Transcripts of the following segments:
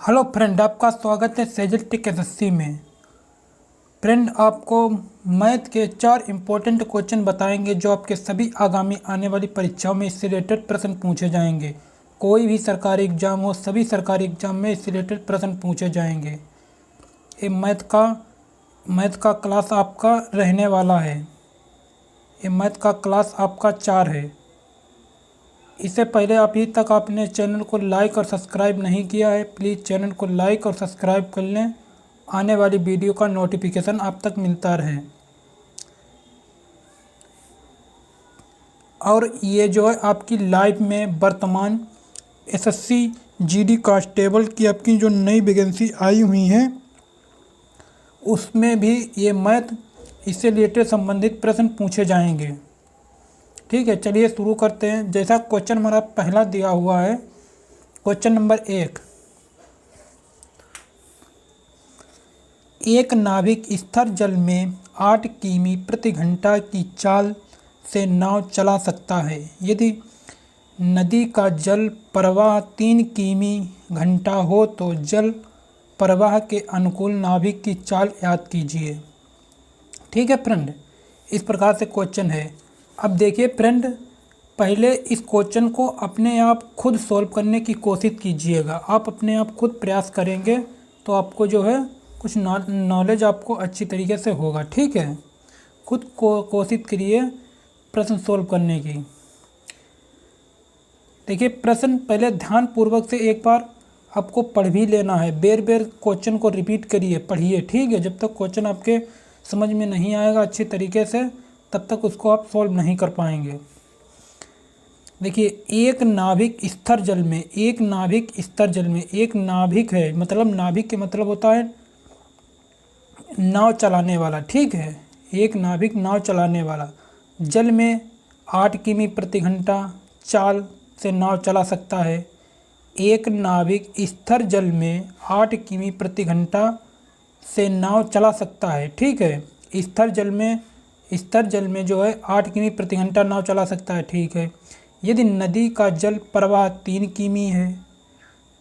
Hello friend, आपका स्वागत है सेजल टेक एसएससी में। फ्रेंड, आपको मैथ के 4 इम्पोर्टेंट क्वेश्चन बताएंगे जो आपके सभी आगामी आने वाली परीक्षाओं में इससे रिलेटेड प्रश्न पूछे जाएंगे। कोई भी सरकारी एग्जाम हो, सभी सरकारी एग्जाम में इससे रिलेटेड प्रश्न पूछे जाएंगे। ये मैथ का क्लास आपका रहने वाला है। ये मैथ का क्लास आपका 4 है। इससे पहले अभी तक आपने चैनल को लाइक और सब्सक्राइब नहीं किया है, प्लीज़ चैनल को लाइक और सब्सक्राइब कर लें, आने वाली वीडियो का नोटिफिकेशन आप तक मिलता रहे। और ये जो है आपकी लाइव में वर्तमान एसएससी जीडी कांस्टेबल की आपकी जो नई वैकेंसी आई हुई है उसमें भी ये मैथ इससे रिलेटेड संबंधित प्रश्न पूछे जाएंगे। ठीक है, चलिए शुरू करते हैं। जैसा क्वेश्चन हमारा पहला दिया हुआ है, क्वेश्चन नंबर 1। एक नाविक स्थिर जल में 8 किमी प्रति घंटा की चाल से नाव चला सकता है यदि नदी का जल प्रवाह 3 किमी घंटा हो तो जल प्रवाह के अनुकूल नाविक की चाल याद कीजिए। ठीक है फ्रेंड, इस प्रकार से क्वेश्चन है। अब देखिए फ्रेंड, पहले इस क्वेश्चन को अपने आप खुद सॉल्व करने की कोशिश कीजिएगा। आप अपने आप खुद प्रयास करेंगे तो आपको जो है कुछ नॉलेज आपको अच्छी तरीके से होगा। ठीक है, खुद को कोशिश करिए प्रश्न सॉल्व करने की। देखिए प्रश्न पहले ध्यानपूर्वक से एक बार आपको पढ़ भी लेना है, बेर बेर क्वेश्चन को रिपीट करिए, पढ़िए। ठीक है, जब तक क्वेश्चन आपके समझ में नहीं आएगा अच्छी तरीके से तब तक उसको आप सॉल्व नहीं कर पाएंगे। देखिए, एक नाविक स्थिर जल में, एक नाविक स्थिर जल में, एक नाविक है मतलब नाविक के मतलब होता है नाव चलाने वाला। ठीक है, एक नाविक नाव चलाने वाला जल में 8 किमी प्रति घंटा चाल से नाव चला सकता है। एक नाविक स्थिर जल में 8 किमी प्रति घंटा से नाव चला सकता है। ठीक है, स्थिर जल में जो है 8 किमी प्रति घंटा नाव चला सकता है। ठीक है, यदि नदी का जल प्रवाह 3 किमी है,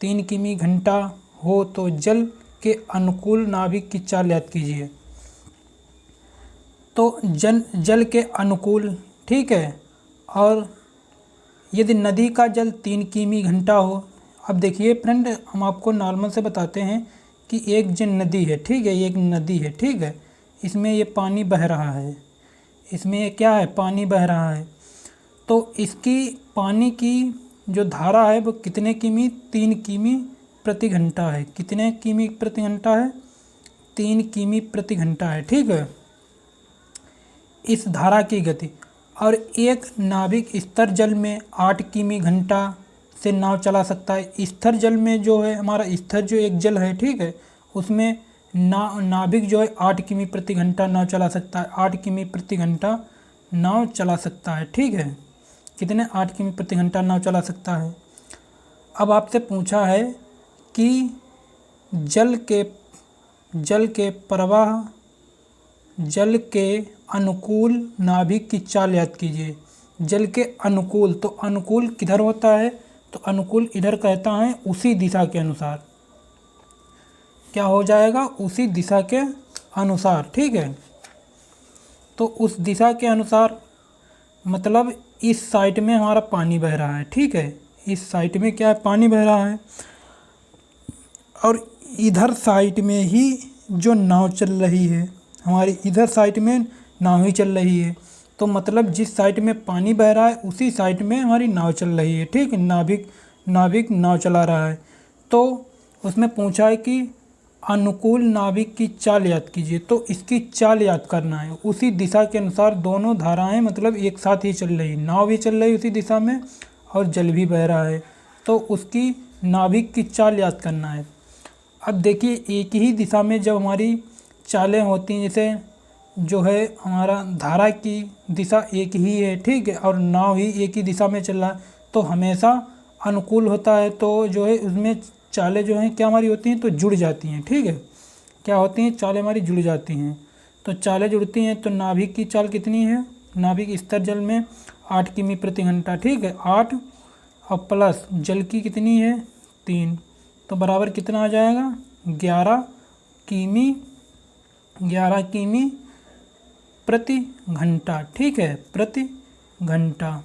3 किमी घंटा हो तो जल के अनुकूल नाविक की चाल याद कीजिए। तो जल के अनुकूल, ठीक है, और यदि नदी का जल 3 किमी घंटा हो। अब देखिए फ्रेंड, हम आपको नॉर्मल से बताते हैं कि एक जो नदी है, ठीक है, एक नदी है, ठीक है, इसमें ये पानी बह रहा है, इसमें क्या है, पानी बह रहा है। तो इसकी पानी की जो धारा है वो कितने किमी, 3 किमी प्रति घंटा है। कितने किमी प्रति घंटा है, 3 किमी प्रति घंटा है। ठीक है, इस धारा की गति। और एक नाविक स्थिर जल में 8 किमी घंटा से नाव चला सकता है। स्थिर जल में जो है हमारा स्थिर जो एक जल है, ठीक है, उसमें नाविक जो है 8 किमी प्रति घंटा नाव चला सकता है। 8 किमी प्रति घंटा नाव चला सकता है। ठीक है, कितने, 8 किमी प्रति घंटा नाव चला सकता है। अब आपसे पूछा है कि जल के प्रवाह, जल के अनुकूल नाविक की चाल याद कीजिए। जल के अनुकूल, तो अनुकूल किधर होता है, तो अनुकूल इधर कहता है, उसी दिशा के अनुसार। क्या हो जाएगा, उसी दिशा के अनुसार। ठीक है, तो उस दिशा के अनुसार मतलब इस साइड में हमारा पानी बह रहा है। ठीक है, इस साइड में क्या है, पानी बह रहा है, और इधर साइड में ही जो नाव चल रही है, हमारी इधर साइड में नाव ही चल रही है। तो मतलब जिस साइड में पानी बह रहा है उसी साइड में हमारी नाव चल रही है। ठीक है, नाविक नाव चला रहा है। तो उसमें पूछा है कि अनुकूल नाविक की चाल याद कीजिए। तो इसकी चाल याद करना है, उसी दिशा के अनुसार दोनों धाराएं मतलब एक साथ ही चल रही, नाव भी चल रही उसी दिशा में और जल भी बह रहा है, तो उसकी नाविक की चाल याद करना है। अब देखिए, एक ही दिशा में जब हमारी चालें होती हैं, जैसे जो है हमारा धारा की दिशा एक ही है, ठीक है, और नाव ही एक ही दिशा में चल रहा है, तो हमेशा अनुकूल होता है। तो जो है उसमें चालें जो हैं क्या हमारी होती हैं, तो जुड़ जाती हैं। ठीक है, क्या होती हैं, चालें हमारी जुड़ जाती हैं। तो चालें जुड़ती हैं तो नाविक की चाल कितनी है, नाविक स्थिर जल में 8 किमी प्रति घंटा। ठीक है, 8 और प्लस जल की कितनी है, 3, तो बराबर कितना आ जाएगा 11 किमी प्रति घंटा। ठीक है, प्रति घंटा।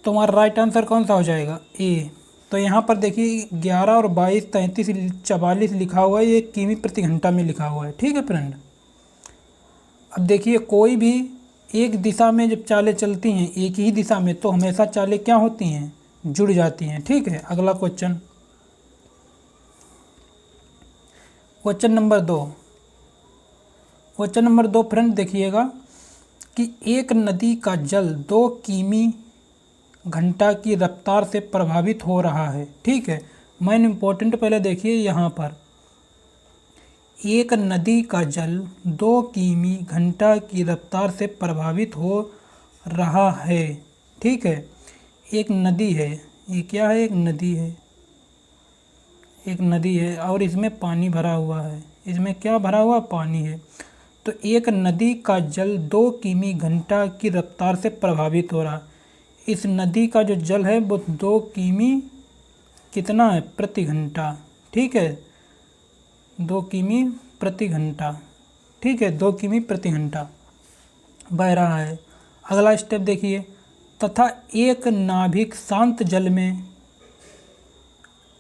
तो हमारा राइट आंसर कौन सा हो जाएगा ए। तो यहाँ पर देखिए 11 और 22, 33, 44 लिखा हुआ है, ये किमी प्रति घंटा में लिखा हुआ है। ठीक है फ्रेंड। अब देखिए कोई भी एक दिशा में जब चालें चलती हैं, एक ही दिशा में, तो हमेशा चालें क्या होती हैं, जुड़ जाती हैं। ठीक है, अगला question number 2। Question number 2 friend देखिएगा कि एक नदी का जल 2 किमी घंटा की रफ्तार से प्रभावित हो रहा है। ठीक है, मेन इम्पोर्टेंट पहले देखिए यहाँ पर, एक नदी का जल 2 किमी घंटा की रफ्तार से प्रभावित हो रहा है। ठीक है, एक नदी है, ये क्या है, एक नदी है, एक नदी है और इसमें पानी भरा हुआ है। इसमें क्या भरा हुआ, पानी है। तो एक नदी का जल 2 किमी घंटा की रफ्तार से प्रभावित हो रहा है। इस नदी का जो जल है वो 2 किमी कितना है, प्रति घंटा। ठीक है, 2 किमी प्रति घंटा। ठीक है, 2 किमी प्रति घंटा बह रहा है। अगला स्टेप देखिए, तथा एक नाभिक शांत जल में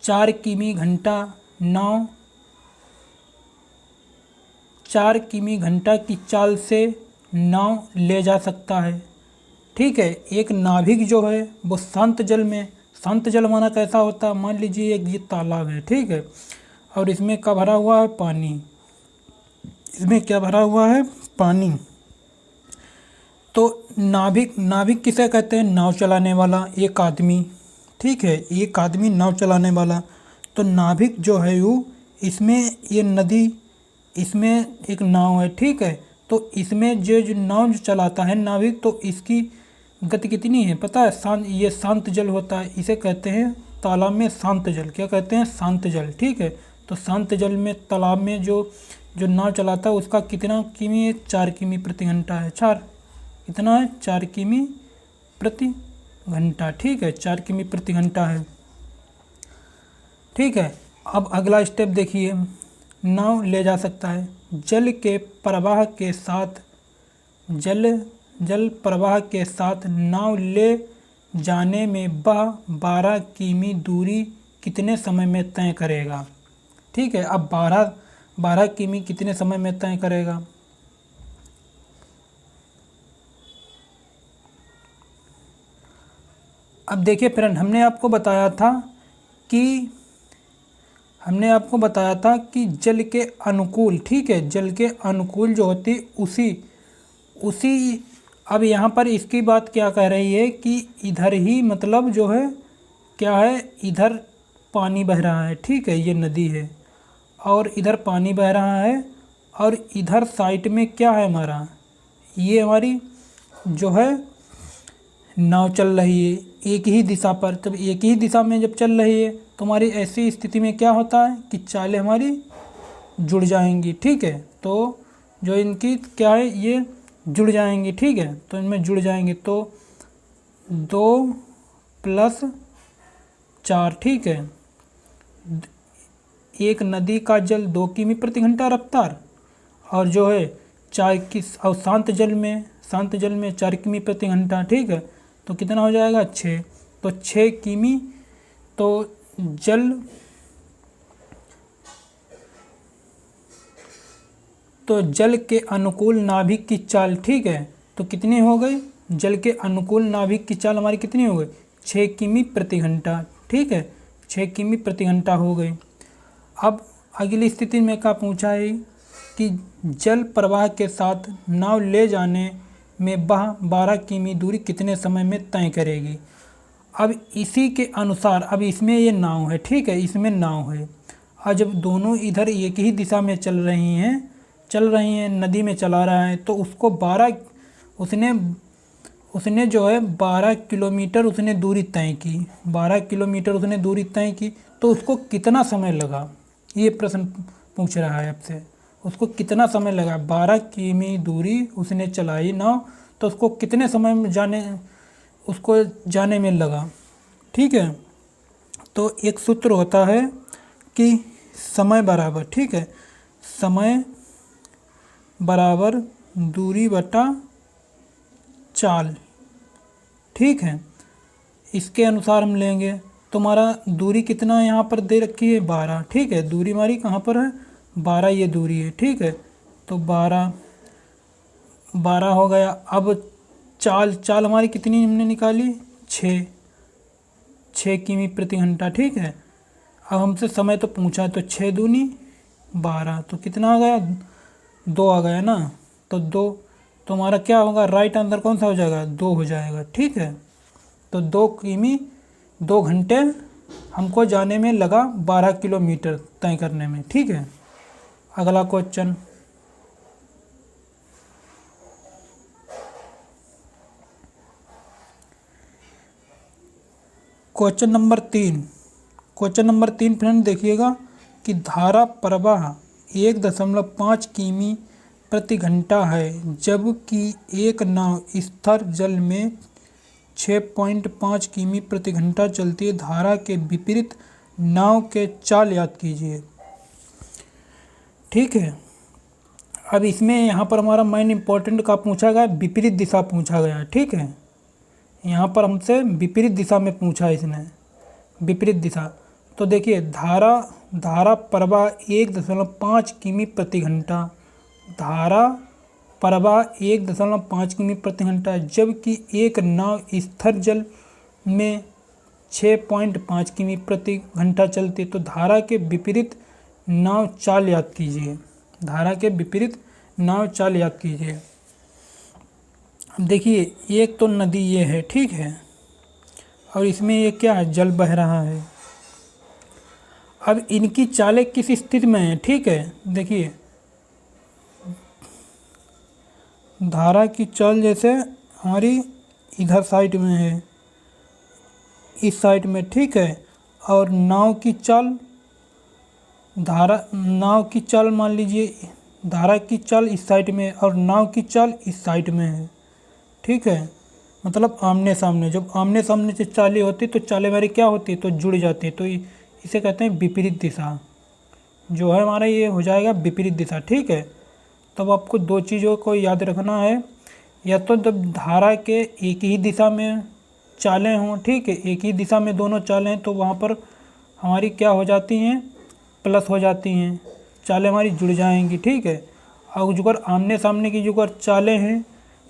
4 किमी घंटा नाव 4 किमी घंटा की चाल से नाव ले जा सकता है। ठीक है, एक नाभिक जो है वो शांत जल में, शांत जल माना कैसा होता है, मान लीजिए एक ये तालाब है। ठीक है, और इसमें क्या भरा हुआ है, पानी। इसमें क्या भरा हुआ है, पानी। तो नाभिक किसे कहते हैं, नाव चलाने वाला, एक आदमी। ठीक है, एक आदमी नाव चलाने वाला। तो नाभिक जो है वो, इसमें ये नदी, इसमें एक नाव है। ठीक है, तो इसमें जो नाव जो चलाता है नाविक, तो इसकी गति कितनी है पता है, शांत, ये शांत जल होता है। इसे कहते हैं तालाब में शांत जल, क्या कहते हैं, शांत जल। ठीक है, तो शांत जल में, तालाब में जो नाव चलाता है उसका कितना किमी है, 4 किमी प्रति घंटा है। 4 कितना है, 4 किमी प्रति घंटा। ठीक है, 4 किमी प्रति घंटा है। ठीक है, अब अगला स्टेप देखिए, नाव ले जा सकता है। जल प्रवाह के साथ नाव ले जाने में वह 12 किमी दूरी कितने समय में तय करेगा। ठीक है, अब 12 किमी कितने समय में तय करेगा। अब देखिए फ्रेंड, हमने आपको बताया था कि जल के अनुकूल, ठीक है, जल के अनुकूल जो होती उसी अब यहाँ पर इसकी बात क्या कह रही है कि इधर ही मतलब जो है क्या है, इधर पानी बह रहा है। ठीक है, ये नदी है और इधर पानी बह रहा है और इधर साइड में क्या है हमारा, ये हमारी जो है नाव चल रही है एक ही दिशा पर। तब एक ही दिशा में जब चल रही है तो हमारी ऐसी स्थिति में क्या होता है कि चालें हमारी जुड़ जाएंगी। ठीक है, तो जो इनकी क्या है, ये जुड़ जाएंगी। ठीक है, तो इनमें जुड़ जाएंगे तो 2 + 4। ठीक है, एक नदी का जल 2 किमी प्रति घंटा रफ्तार और जो है 4 की, और शांत जल में 4 किमी प्रति घंटा। ठीक है, तो कितना हो जाएगा, 6। तो 6 किमी। तो जल के अनुकूल नाभिक की चाल, ठीक है, तो कितनी हो गई, जल के अनुकूल नाभिक की चाल हमारी कितनी हो गई, 6 किमी प्रति घंटा। ठीक है, 6 किमी प्रति घंटा हो गई। अब अगली स्थिति में क्या पूछा है कि जल प्रवाह के साथ नाव ले जाने में वह 12 किमी दूरी कितने समय में तय करेगी। अब इसी के अनुसार, अब इसमें ये नाव है। ठीक है, इसमें नाव है और जब दोनों इधर एक ही दिशा में चल रही हैं, नदी में चला रहा है, तो उसको 12 उसने जो है 12 किलोमीटर उसने दूरी तय की। 12 किलोमीटर उसने दूरी तय की, तो उसको कितना समय लगा, ये प्रश्न पूछ रहा है आपसे। उसको कितना समय लगा, 12 किमी दूरी उसने चलाई नाव, तो उसको कितने समय में जाने में लगा। ठीक है, तो एक सूत्र होता है कि समय बराबर, ठीक है, समय बराबर दूरी बटा चाल, ठीक है। इसके अनुसार हम लेंगे। तुम्हारा दूरी कितना यहाँ पर दे रखी है 12, ठीक है, दूरी हमारी कहाँ पर है 12, ये दूरी है, ठीक है। तो 12 हो गया। अब चाल हमारी कितनी हमने निकाली 6 किमी प्रति घंटा, ठीक है। अब हमसे समय तो पूछा है, तो 6 दूनी 12, तो कितना आ गया 2 आ गया ना। तो 2 तो हमारा क्या होगा, राइट आंसर कौन सा हो जाएगा 2 हो जाएगा, ठीक है। तो 2 किमी 2 घंटे हमको जाने में लगा 12 किलोमीटर तय करने में, ठीक है। अगला क्वेश्चन, क्वेश्चन नंबर 3 फ्रेंड देखिएगा कि धारा प्रवाह 1.5 किमी प्रति घंटा है, जबकि एक नाव स्थिर जल में 6.5 किमी प्रति घंटा चलती है। धारा के विपरीत नाव के चाल याद कीजिए, ठीक है। अब इसमें यहाँ पर हमारा मेन इम्पोर्टेंट का पूछा गया, विपरीत दिशा पूछा गया, ठीक है। यहाँ पर हमसे विपरीत दिशा में पूछा है इसने, विपरीत दिशा। तो देखिए धारा प्रवाह 1.5 किमी प्रति घंटा, धारा प्रवाह 1.5 किमी प्रति घंटा, जबकि एक नाव स्थिर जल में 6.5 किमी प्रति घंटा चलती। तो धारा के विपरीत नाव चाल याद कीजिए, धारा के विपरीत नाव चाल याद कीजिए। अब देखिए एक तो नदी ये है, ठीक है, और इसमें ये क्या है जल बह रहा है। अब इनकी चालें किस स्थिति में है, ठीक है। देखिए धारा की चाल जैसे हमारी इधर साइड में है, इस साइड में, ठीक है। और नाव की चाल मान लीजिए, धारा की चाल इस साइड में और नाव की चाल इस साइड में है, ठीक है। मतलब आमने सामने, जब आमने सामने से चालें होती तो चालें हमारी क्या होती है तो जुड़ जाती है। तो इसे कहते हैं विपरीत दिशा, जो है हमारा ये हो जाएगा विपरीत दिशा, ठीक है। तब आपको 2 चीज़ों को याद रखना है, या तो जब धारा के एक ही दिशा में चालें हों, ठीक है, एक ही दिशा में दोनों चालें हैं, तो वहाँ पर हमारी क्या हो जाती हैं प्लस हो जाती हैं, चालें हमारी जुड़ जाएंगी, ठीक है। और जो अगर आमने सामने की जो अगर चालें हैं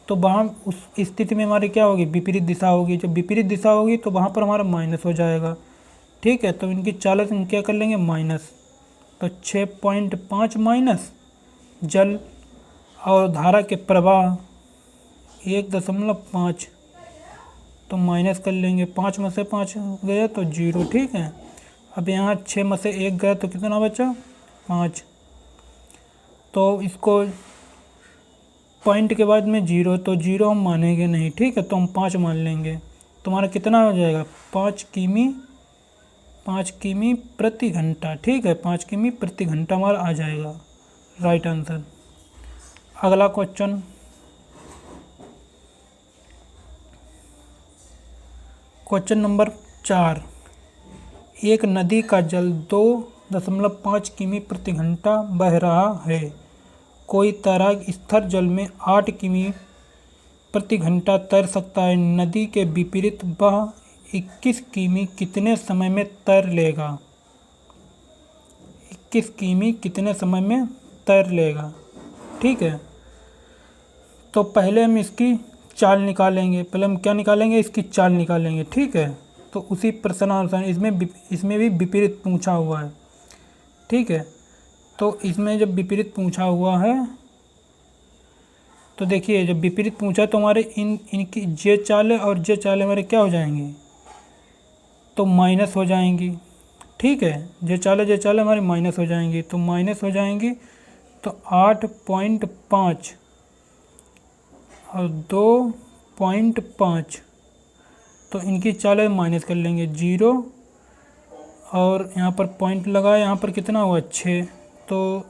तो वहाँ उस स्थिति में हमारी क्या होगी विपरीत दिशा होगी। जब विपरीत दिशा होगी तो वहाँ पर हमारा माइनस हो जाएगा, ठीक है। तो इनकी चालें हम क्या कर लेंगे माइनस, तो 6.5 माइनस जल और धारा के प्रवाह 1.5, तो माइनस कर लेंगे, 5 में से 5 गया तो 0, ठीक है। अब यहाँ 6 में से 1 गया तो कितना बचा 5, तो इसको पॉइंट के बाद में 0, तो 0 हम मानेंगे नहीं, ठीक है, तो हम 5 मान लेंगे। तुम्हारा कितना हो जाएगा 5 किमी प्रति घंटा, ठीक है, 5 किमी प्रति घंटा हमारा आ जाएगा राइट आंसर। अगला क्वेश्चन, क्वेश्चन नंबर 4, एक नदी का जल 2.5 किमी प्रति घंटा बह रहा है। कोई तैराक स्थिर जल में 8 किमी प्रति घंटा तैर सकता है। नदी के विपरीत वह 21 किमी कितने समय में तैर लेगा? 21 किमी कितने समय में तैर लेगा? ठीक है, तो पहले हम इसकी चाल निकालेंगे। पहले हम क्या निकालेंगे? इसकी चाल निकालेंगे। ठीक है, तो उसी प्रश्नानुसार इसमें भी विपरीत पूछा हुआ है। ठीक है, तो इसमें जब विपरीत पूछा हुआ है तो देखिए, जब विपरीत पूछा तो हमारे इनकी जे चाल और जे चाल हमारे क्या हो जाएंगी? तो माइनस हो जाएंगी। ठीक है, जे चाल हमारी माइनस हो जाएंगी, तो माइनस हो जाएंगी। तो 8.5 और 2.5, तो इनकी चाल माइनस कर लेंगे 0, और यहाँ पर पॉइंट लगा, यहाँ पर कितना हुआ 6, तो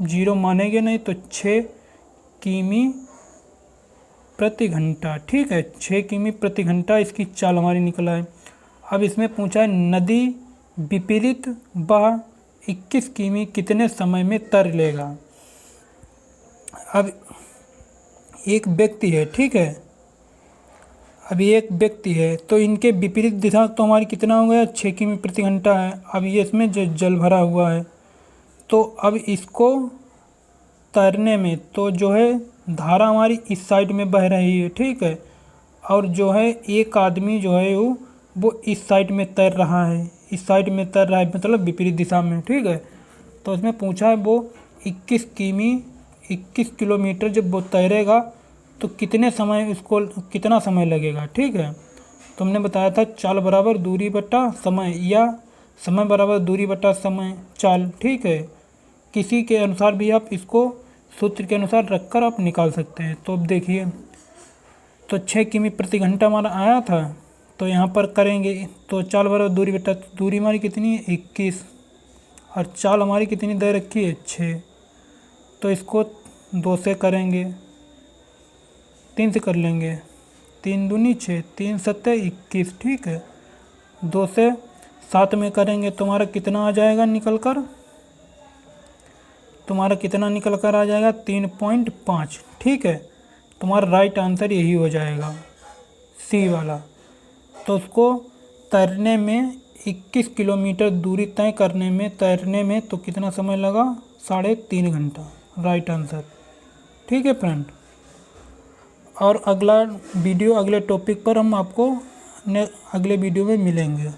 0 मानेंगे नहीं, तो 6 किमी प्रति घंटा। ठीक है, 6 किमी प्रति घंटा इसकी चाल हमारी निकला है। अब इसमें पूछा है नदी विपरीत वह 21 किमी कितने समय में तैर लेगा। अब एक व्यक्ति है, ठीक है, अभी एक व्यक्ति है तो इनके विपरीत दिशा तो हमारी कितना हो गया 6 किमी प्रति घंटा है। अब ये इसमें जल भरा हुआ है तो अब इसको तैरने में तो जो है धारा हमारी इस साइड में बह रही है, ठीक है, और जो है एक आदमी जो है वो इस साइड में तैर रहा है, इस साइड में तैर रहा है मतलब विपरीत दिशा में, ठीक है। तो इसमें पूछा है वो 21 किलोमीटर जब वो तैरेगा तो कितने समय उसको कितना समय लगेगा, ठीक है। तो हमने बताया था चाल बराबर दूरी बटा समय या समय बराबर दूरी बटा समय चाल, ठीक है। किसी के अनुसार भी आप इसको सूत्र के अनुसार रखकर आप निकाल सकते हैं। तो अब देखिए, तो 6 किमी प्रति घंटा हमारा आया था, तो यहाँ पर करेंगे तो चाल बराबर दूरी बटा दूरी हमारी कितनी है 21 और चाल हमारी कितनी दे रखी है 6, तो इसको 2 से करेंगे, 3 से कर लेंगे, 3 दूनी 6, 3 सत्ते 21, ठीक है। 2 से 7 में करेंगे तो हमारा कितना आ जाएगा निकल कर, तुम्हारा कितना निकल कर आ जाएगा 3.5, ठीक है। तुम्हारा राइट आंसर यही हो जाएगा सी वाला। तो उसको तैरने में 21 किलोमीटर दूरी तय करने में तैरने में तो कितना समय लगा 3.5 घंटा, राइट आंसर, ठीक है फ्रेंड। और अगला वीडियो अगले टॉपिक पर हम आपको अगले वीडियो में मिलेंगे।